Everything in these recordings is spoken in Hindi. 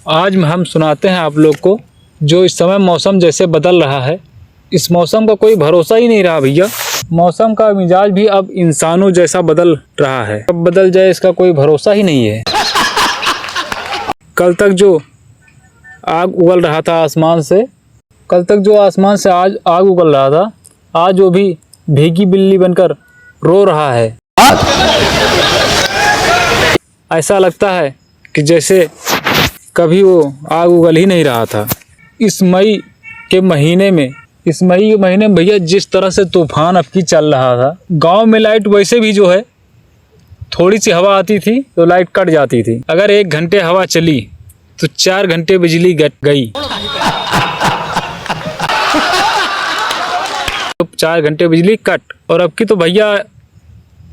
आज हम सुनाते हैं आप लोग को जो इस समय मौसम जैसे बदल रहा है, इस मौसम का कोई भरोसा ही नहीं रहा भैया। मौसम का मिजाज भी अब इंसानों जैसा बदल रहा है, कब बदल जाए इसका कोई भरोसा ही नहीं है। कल तक जो आग उगल रहा था आसमान से, आज आग उगल रहा था, आज वो भी भीगी बिल्ली बनकर रो रहा है। ऐसा लगता है कि जैसे कभी वो आग उगल ही नहीं रहा था। इस मई के महीने में भैया जिस तरह से तूफान अब की चल रहा था, गांव में लाइट वैसे भी जो है थोड़ी सी हवा आती थी तो लाइट कट जाती थी। अगर 1 घंटे हवा चली तो 4 घंटे बिजली गई। 4 घंटे बिजली कट। और अब की तो भैया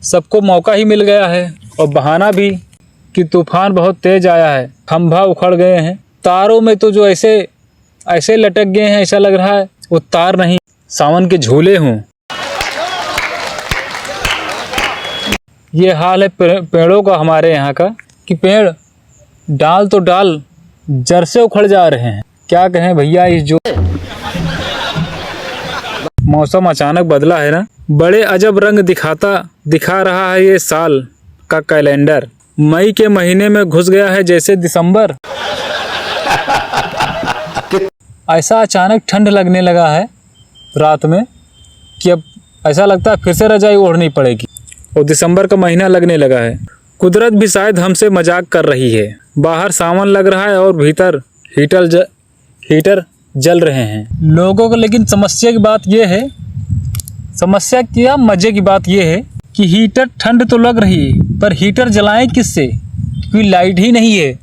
सबको मौका ही मिल गया है और बहाना भी कि तूफान बहुत तेज आया है, खंभा उखड़ गए हैं, तारों में तो जो ऐसे लटक गए हैं, ऐसा लग रहा है वो तार नहीं सावन के झूले हों। ये हाल है पेड़ों का हमारे यहाँ का कि पेड़ डाल तो डाल जड़ से उखड़ जा रहे हैं। क्या कहें भैया, इस जो मौसम अचानक बदला है ना, बड़े अजब रंग दिखा रहा है ये साल का कैलेंडर। मई के महीने में घुस गया है जैसे दिसंबर। ऐसा अचानक ठंड लगने लगा है रात में कि अब ऐसा लगता है फिर से रजाई ओढ़नी पड़ेगी और दिसंबर का महीना लगने लगा है। कुदरत भी शायद हमसे मजाक कर रही है। बाहर सावन लग रहा है और भीतर हीटर जल रहे हैं लोगों को। लेकिन समस्या क्या मजे की बात यह है कि हीटर ठंड तो लग रही है पर हीटर जलाएं किससे, क्योंकि लाइट ही नहीं है,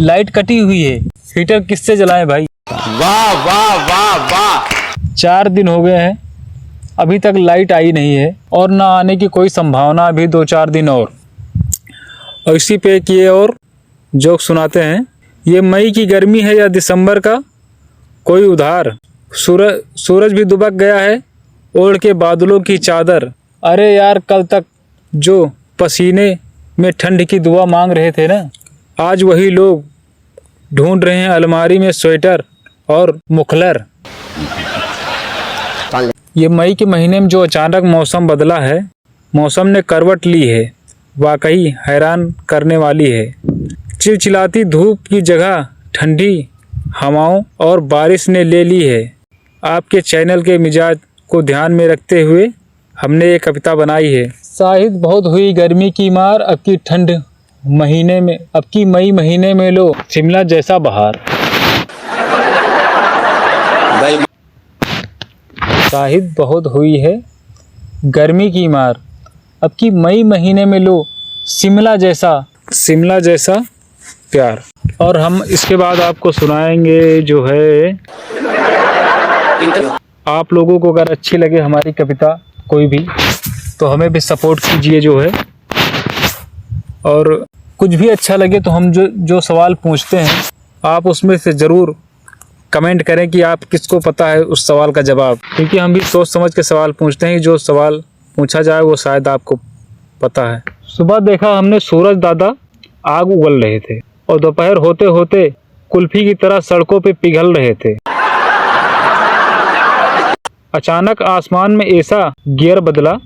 लाइट कटी हुई है, हीटर किससे जलाएं भाई। वाह वाह वाह वाह। 4 दिन हो गए हैं अभी तक लाइट आई नहीं है और ना आने की कोई संभावना अभी 2-4 दिन और इसी पे किए और जोक सुनाते हैं। ये मई की गर्मी है या दिसंबर का कोई उधार। सूरज भी दुबक गया है ओढ़ के बादलों की चादर। अरे यार, कल तक जो पसीने में ठंड की दुआ मांग रहे थे ना, आज वही लोग ढूंढ रहे हैं अलमारी में स्वेटर और मुखलर। ये मई के महीने में जो अचानक मौसम बदला है, मौसम ने करवट ली है, वाकई हैरान करने वाली है। चिलचिलाती धूप की जगह ठंडी हवाओं और बारिश ने ले ली है। आपके चैनल के मिजाज को ध्यान में रखते हुए हमने ये कविता बनाई है। शाहिद बहुत हुई गर्मी की मार, अब की मई महीने में लो शिमला जैसा बहार। शाहिद बहुत हुई है गर्मी की मार, अब की मई महीने में लो शिमला जैसा प्यार। और हम इसके बाद आपको सुनाएंगे जो है, आप लोगों को अगर अच्छी लगे हमारी कविता कोई भी तो हमें भी सपोर्ट कीजिए जो है। और कुछ भी अच्छा लगे तो हम जो सवाल पूछते हैं आप उसमें से ज़रूर कमेंट करें कि आप किसको पता है उस सवाल का जवाब, क्योंकि हम भी सोच समझ के सवाल पूछते हैं। जो सवाल पूछा जाए वो शायद आपको पता है। सुबह देखा हमने सूरज दादा आग उगल रहे थे और दोपहर होते होते कुल्फी की तरह सड़कों पे पिघल रहे थे। अचानक आसमान में ऐसा गियर बदला,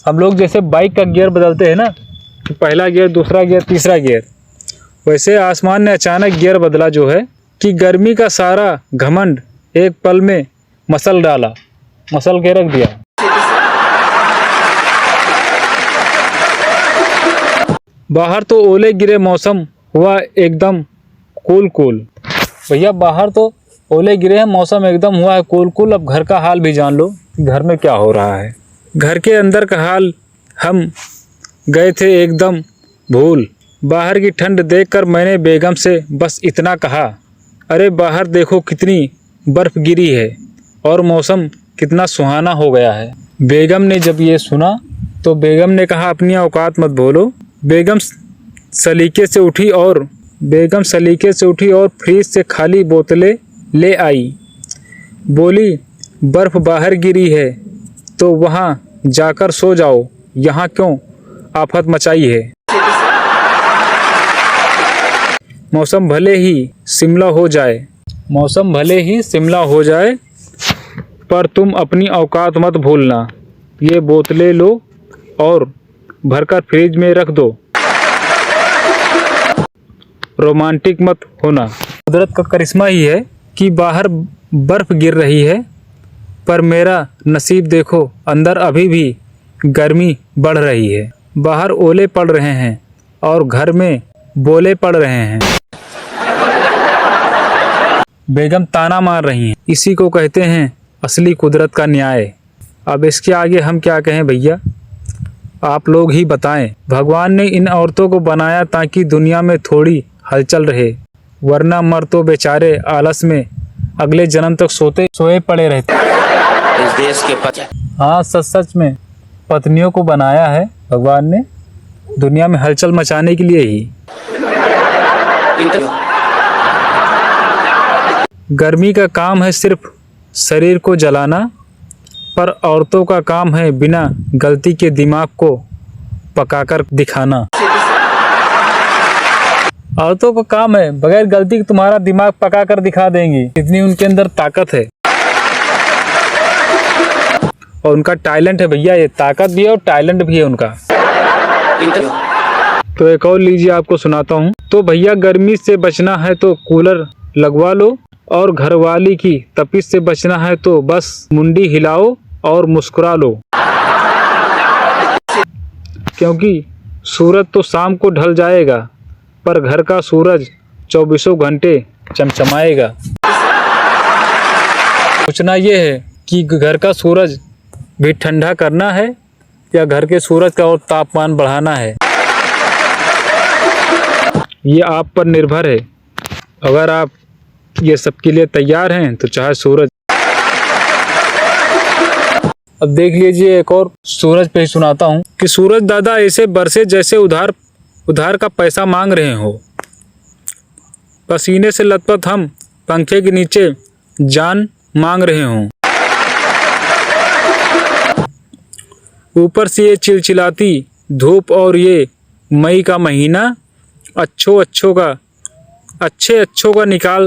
हम लोग जैसे बाइक का गियर बदलते हैं ना, पहला गियर, दूसरा गियर, तीसरा गियर, वैसे आसमान ने अचानक गियर बदला जो है कि गर्मी का सारा घमंड एक पल में मसल के रख दिया। बाहर तो ओले गिरे, मौसम हुआ एकदम कूल। भैया बाहर तो ओले गिरे हैं, मौसम एकदम हुआ है कूल। अब घर का हाल भी जान लो कि घर में क्या हो रहा है। घर के अंदर का हाल हम गए थे एकदम भूल। बाहर की ठंड देखकर मैंने बेगम से बस इतना कहा, अरे बाहर देखो कितनी बर्फ़ गिरी है और मौसम कितना सुहाना हो गया है। बेगम ने जब ये सुना तो बेगम ने कहा, अपनी औकात मत भूलो। बेगम सलीके से उठी और फ्रिज से खाली बोतलें ले आई। बोली, बर्फ़ बाहर गिरी है तो वहाँ जाकर सो जाओ, यहाँ क्यों आफत मचाई है। मौसम भले ही शिमला हो जाए, मौसम भले ही शिमला हो जाए, पर तुम अपनी औकात मत भूलना। ये बोतलें लो और भरकर फ्रिज में रख दो। रोमांटिक मत होना। कुदरत का करिश्मा ही है कि बाहर बर्फ गिर रही है, पर मेरा नसीब देखो, अंदर अभी भी गर्मी बढ़ रही है। बाहर ओले पड़ रहे हैं और घर में बोले पड़ रहे हैं। बेगम ताना मार रही हैं। इसी को कहते हैं असली कुदरत का न्याय। अब इसके आगे हम क्या कहें भैया, आप लोग ही बताएं। भगवान ने इन औरतों को बनाया ताकि दुनिया में थोड़ी हलचल रहे, वरना मर तो बेचारे आलस में अगले जन्म तक सोए पड़े रहते। इस देश के हाँ, सच में पत्नियों को बनाया है भगवान ने दुनिया में हलचल मचाने के लिए ही। गर्मी का काम है सिर्फ शरीर को जलाना, पर औरतों का काम है बिना गलती के दिमाग को पकाकर दिखाना। औरतों का काम है बगैर गलती के तुम्हारा दिमाग पकाकर दिखा देंगी, इतनी उनके अंदर ताकत है और उनका टैलेंट है भैया। ये ताकत भी है और टैलेंट भी है उनका। तो एक और लीजिए, आपको सुनाता हूँ। तो भैया गर्मी से बचना है तो कूलर लगवा लो, और घरवाली की तपिश से बचना है तो बस मुंडी हिलाओ और मुस्कुरा लो, क्योंकि सूरज तो शाम को ढल जाएगा, पर घर का सूरज 24 घंटे चमचमाएगा। पूछना ये है कि घर का सूरज भी ठंडा करना है या घर के सूरज का और तापमान बढ़ाना है, ये आप पर निर्भर है। अगर आप ये सब के लिए तैयार हैं तो चाहे सूरज। अब देख लीजिए, एक और सूरज पे ही सुनाता हूँ कि सूरज दादा ऐसे बरसे जैसे उधार का पैसा मांग रहे हो। पसीने से लथपथ हम पंखे के नीचे जान मांग रहे हों। ऊपर से ये चिलचिलाती धूप और ये मई का महीना, अच्छों का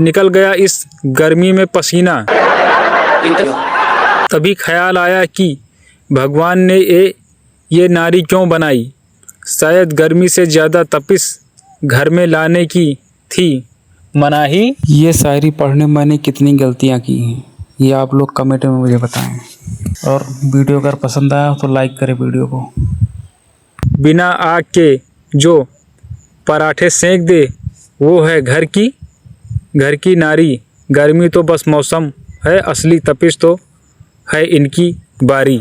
निकल गया इस गर्मी में पसीना। तभी ख्याल आया कि भगवान ने ये नारी क्यों बनाई, शायद गर्मी से ज़्यादा तपिश घर में लाने की थी मनाही। ये शायरी पढ़ने में मैंने कितनी गलतियाँ की हैं, ये आप लोग कमेंट में मुझे बताएं। और वीडियो अगर पसंद आया तो लाइक करें वीडियो को। बिना आग के जो पराठे सेंक दे वो है घर की नारी। गर्मी तो बस मौसम है, असली तपिश तो है इनकी बारी।